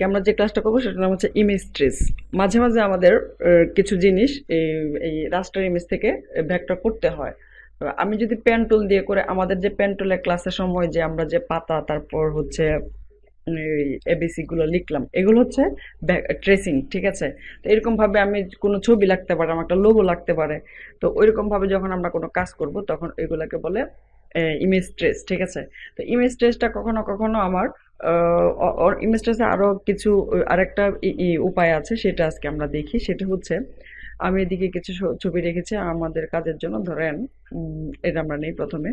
আমরা যে ক্লাসটা করবো সেটার নাম হচ্ছে ইমেজ ট্রেস। মাঝে মাঝে আমাদের কিছু জিনিস এই রাস্টার ইমেজ থেকে ভেক্টর করতে হয়। আমি যদি পেন টুল দিয়ে করে, আমাদের যে পেন টুলের ক্লাসের সময় যে আমরা যে পাতা, তারপর হচ্ছে এবিসি গুলো লিখলাম, এগুলো হচ্ছে ট্রেসিং, ঠিক আছে? তো এরকম ভাবে আমি কোনো ছবি লাগতে পারে, আমার একটা লোগো লাগতে পারে। তো ওইরকম ভাবে যখন আমরা কোনো কাজ করব তখন এগুলাকে বলে ইমেজ ট্রেস, ঠিক আছে? তো ইমেজ ট্রেসটা কখনো কখনো আমার ইমেজ ট্রেসে আরো কিছু আরেকটা উপায় আছে, সেটা আজকে আমরা দেখি। সেটা হচ্ছে, আমি এদিকে কিছু ছবি রেখেছি আমাদের কাজের জন্য। ধরেন এটা আমরা নেই প্রথমে।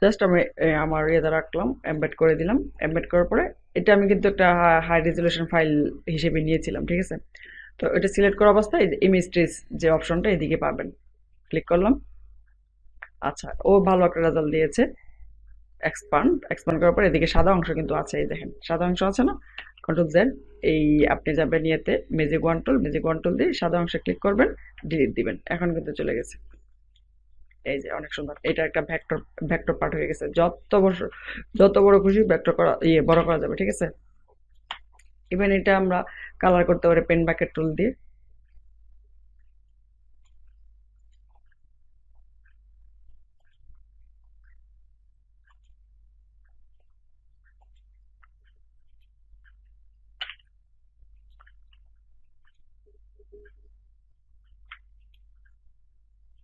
জাস্ট আমি আমার ইয়েতে রাখলাম, এমবেড করে দিলাম। এমবেড করার পরে এটা আমি কিন্তু একটা হাই রেজলিউশন ফাইল হিসেবে নিয়েছিলাম, ঠিক আছে? তো এটা সিলেক্ট করা অবস্থায় ইমেজ ট্রেস যে অপশনটা এদিকে পাবেন, ক্লিক করলাম। আচ্ছা, ও ভালো একটা রেজাল্ট দিয়েছে। এক্সপান্ড এক্সপান্ড করার পর এদিকে সাদা অংশ কিন্তু আছে, এই দেখেন সাদা অংশ আছে না? কন্ট্রোল জেড, এই আপনি যাবেন ইয়েতে ম্যাজিক ওয়ান টুল দিয়ে সাদা অংশে ক্লিক করবেন, ডিলিট দিবেন, এখন কিন্তু চলে গেছে। এই যে অনেক সুন্দর, এটা একটা ভেক্টর ভেক্টর পার্ট হয়ে গেছে। যত বড় খুশি ভেক্টর করা, বড় করা যাবে, ঠিক আছে? ইভেন এটা আমরা কালার করতে পারি পেন বাকেট টুল দিয়ে।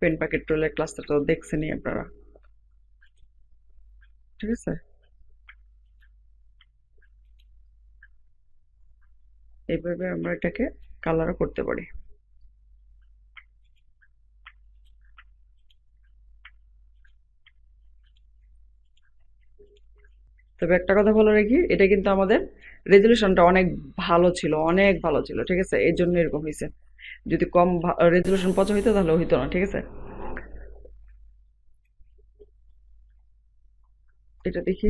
পেন বাকেট টুলের ক্লাসটা তো দেখছেনই আপনারা, ঠিক আছে? এইভাবে আমরা এটাকে কালারও করতে পারি। তবে একটা কথা বলে রাখি, এটা কিন্তু আমাদের রেজলিউশনটা অনেক ভালো ছিল, অনেক ভালো ছিল, ঠিক আছে? এই জন্য এরকম হয়েছে। যদি কম রেজলিউশন পচা হইতো তাহলে হইতো না, ঠিক আছে? এটা দেখি।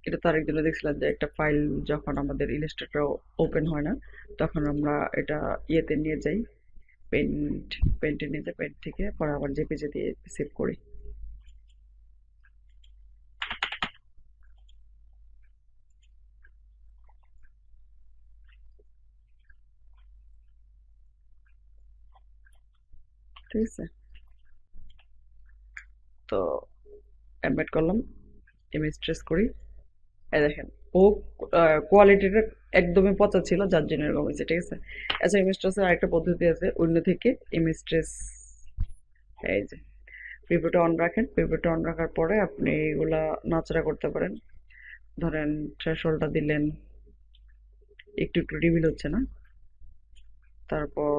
এটা তো আরেকদিনে দেখছিলাম যে একটা ফাইল যখন আমাদের ইলাস্ট্রেটর ওপেন হয় না, তখন আমরা এটা ইয়েতে নিয়ে যাই, পেন্ট পেন্টে নিয়ে যাই, পেন্ট থেকে পরে আবার জেপিজে দিয়ে সেভ করি। ঠিক আছে, তো এমবেড করলাম, ইমেজ ট্রেস করি। এই দেখেন, ও কোয়ালিটিটা একদমই পচা ছিল, যার জন্য এরকম হয়েছে, ঠিক আছে? আচ্ছা, ইমেজ ট্রেসের আরেকটা পদ্ধতি আছে অন্য থেকে ইমেজ ট্রেস। এই যে প্রিভিউটা অন রাখেন, প্রিভিউটা অন রাখার পরে আপনি এগুলা নাচড়া করতে পারেন। ধরেন থ্রেশহোল্ডটা দিলেন, একটু একটু রিভিল হচ্ছে না? তারপর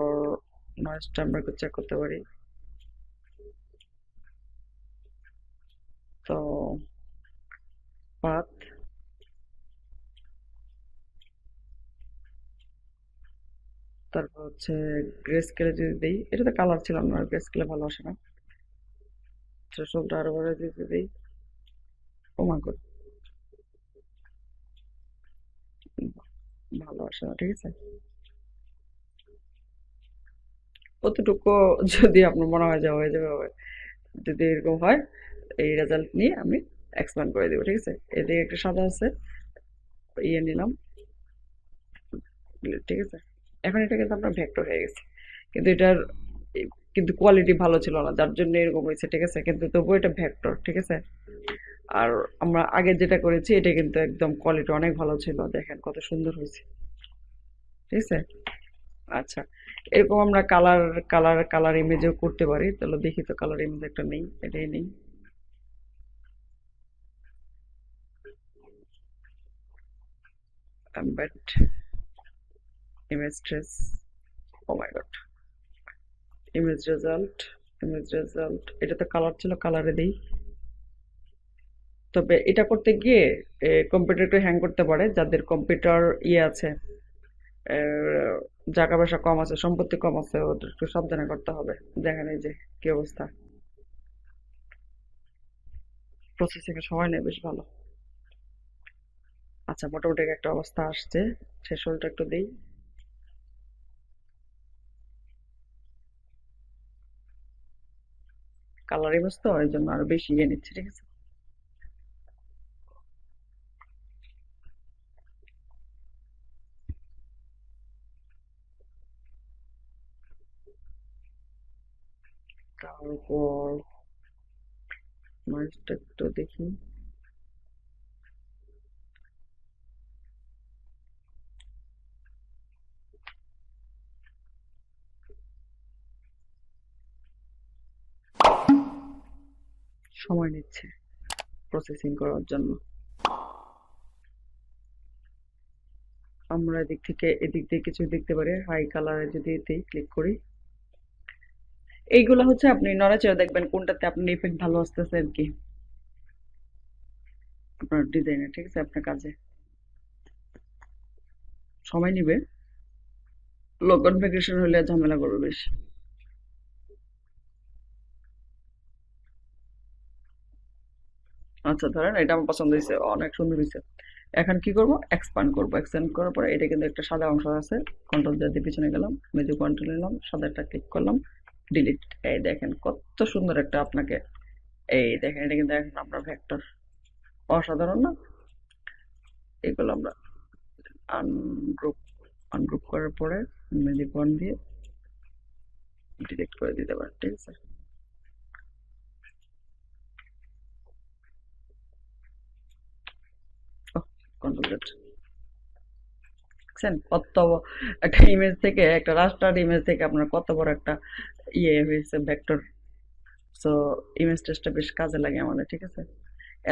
নয়েজটা আমরা একটু চেক করতে পারি। তো পাথ, তারপর হচ্ছে গ্রে স্কেলে যদি দিই, এটাতে কালার ছিল না, গ্রে স্কেলে ভালো আসে না। থ্রেশহোল্ডটা আরো বাড়িয়ে দিতে দিই। ও মা গড, ভালো আসে না, ঠিক আছে? কতটুকু যদি আপনার মনে হয় যে হয়ে যাবে, হবে। যদি এরকম হয়, এই রেজাল্ট নিয়ে আমি এক্সপ্যান্ড করে দেবো, ঠিক আছে? এদিকে একটা সাদা আছে, ইয়ে নিলাম, ঠিক আছে? এখন এটা কিন্তু আপনার ভেক্টর হয়ে গেছে, কিন্তু এটার কিন্তু কোয়ালিটি ভালো ছিল না, যার জন্য এরকম হয়েছে, ঠিক আছে? কিন্তু তবুও এটা ভেক্টর, ঠিক আছে? আর আমরা আগে যেটা করেছি এটা কিন্তু একদম কোয়ালিটি অনেক ভালো ছিল, দেখেন কত সুন্দর হয়েছে, ঠিক আছে? আচ্ছা, এরকম আমরা কালার ইমেজও করতে পারি। তাহলে দেখি তো, কালার ইমেজ একটা নেই, এটাই নেই। এমবেড ইমেজ ট্রেস, ও মাই গড, ইমেজ রেজাল্ট, এটা তো কালার ছিল, কালারে দেই। তবে এটা করতে গিয়ে কম্পিউটার একটু হ্যাং করতে পারে, যাদের কম্পিউটার ইয়ে আছে, টাকা পয়সা কম আছে, সম্পত্তি কম আছে, ওদের একটু সাবধানে করতে হবে। দেখেন এই যে কি অবস্থা। প্রসেসিং এর সময় নেয় বেশ ভালো। আচ্ছা, মোটামুটি একটা অবস্থা আসছে। থ্রেশহোল্ডটা একটু দেই। কালার ইমেজ তো এই জন্য আরো বেশি ইয়ে নিচ্ছে, ঠিক আছে। তারপর নয়েজটা একটু দেখি। সময় নিচ্ছে প্রসেসিং করার জন্য। আমরা এদিক দিয়ে কিছু দেখতে পারি। হাই কালারে যদি এতেই ক্লিক করি, এইগুলো হচ্ছে আপনি নড়াচড়া দেখবেন কোনটাতে আপনার ইফেক্ট ভালো আসতেছে আর কি, আপনার ডিজাইনে, ঠিক আছে, আপনার কাজে সময় নিবে। লো কনফিগারেশন হলে ঝামেলা করবে বেশি। আচ্ছা, ধরেন এটা আমার পছন্দ হয়েছে, অনেক সুন্দর হয়েছে। এখন কি করব, এক্সপান্ড করব। এক্সপ্যান্ড করার পরে এটা কিন্তু একটা সাদা অংশ আছে, কন্ট্রোল দিয়ে পিছনে গেলাম, মেজর কন্ট্রোল নিলাম, সাদাটা ক্লিক করলাম, ডিলিট। এই দেখেন কত সুন্দর একটা আপনাকে, এই দেখেন এটা কিন্তু এখন আপনার ভেক্টর, অসাধারণ না? এগুলো আমরা আনগ্রুপ আনগ্রুপ করার পরে ম্যাজিক ওয়ান দিয়ে ডিলিট করে দিতে পারেন, ঠিক আছে। Control Z. দেখছেন কত একটা ইমেজ থেকে, একটা রাস্টার ইমেজ থেকে আপনার কত বড় একটা ইয়ে হয়েছে, ভেক্টর। সো ইমেজ টেস্টটা বেশ কাজে লাগে আমাদের, ঠিক আছে।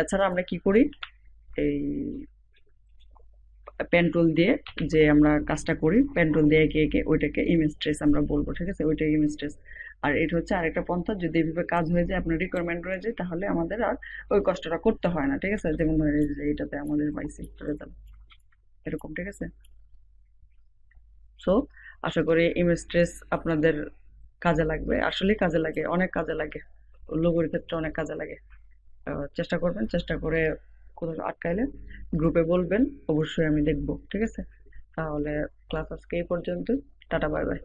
এছাড়া আমরা কি করি, এই পেন টুল দিয়ে যে আমরা কাজটা করি, পেন টুল দিয়ে এঁকে এঁকে ওইটাকে ইমেজ ট্রেস আমরা বলবো, ঠিক আছে, ওইটা ইমেজ ট্রেস। আর এটা হচ্ছে আরেকটা পন্থা, যদি এইভাবে কাজ হয়ে যায়, আপনার রিকোয়ারমেন্ট হয়ে যায়, তাহলে আমাদের আর ওই কষ্টটা করতে হয় না, ঠিক আছে। যেমন ধরেন এই যে এইটাতে আমাদের পাইছি রেজাল্ট এরকম, ঠিক আছে। সো আশা করি ইমেজ ট্রেস আপনাদের কাজে লাগবে, আসলে কাজে লাগে, অনেক কাজে লাগে, লোগোর ক্ষেত্রে অনেক কাজে লাগে। চেষ্টা করবেন, চেষ্টা করে কোথাও আটকাইলে গ্রুপে বলবেন, অবশ্যই আমি দেখবো, ঠিক আছে। তাহলে ক্লাস আজকে এই পর্যন্ত। Tata, bye bye.